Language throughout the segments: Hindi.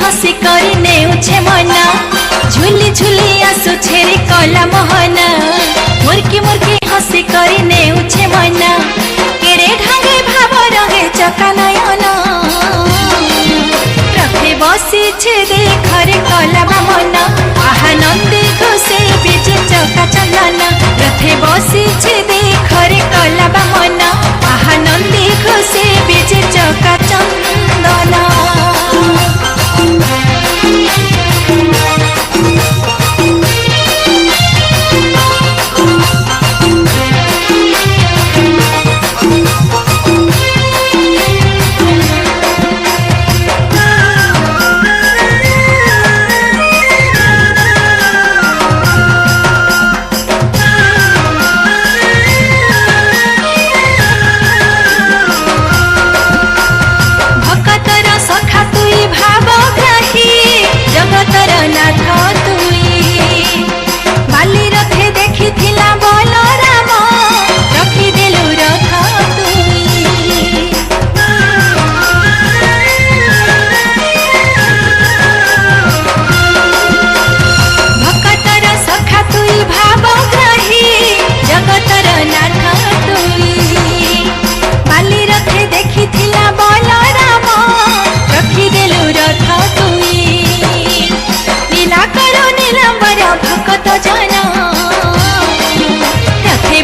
हसी करी नेउछे मन झुली झुली आसुछे रे कला मोहन मुर्की मुर्की हसी करी नेउछे मन केड़े ढांगे भाव रहे चका नयन रथे बसीछे देखरे कला मन आहा नंदी घोषे बीजे चका चंदन रथे बसीछे देखरे कला मन आहा नंदी घोषे बीजे चका चंदन।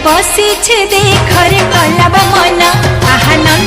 बसीछे देखरे कला मन आहा नंदी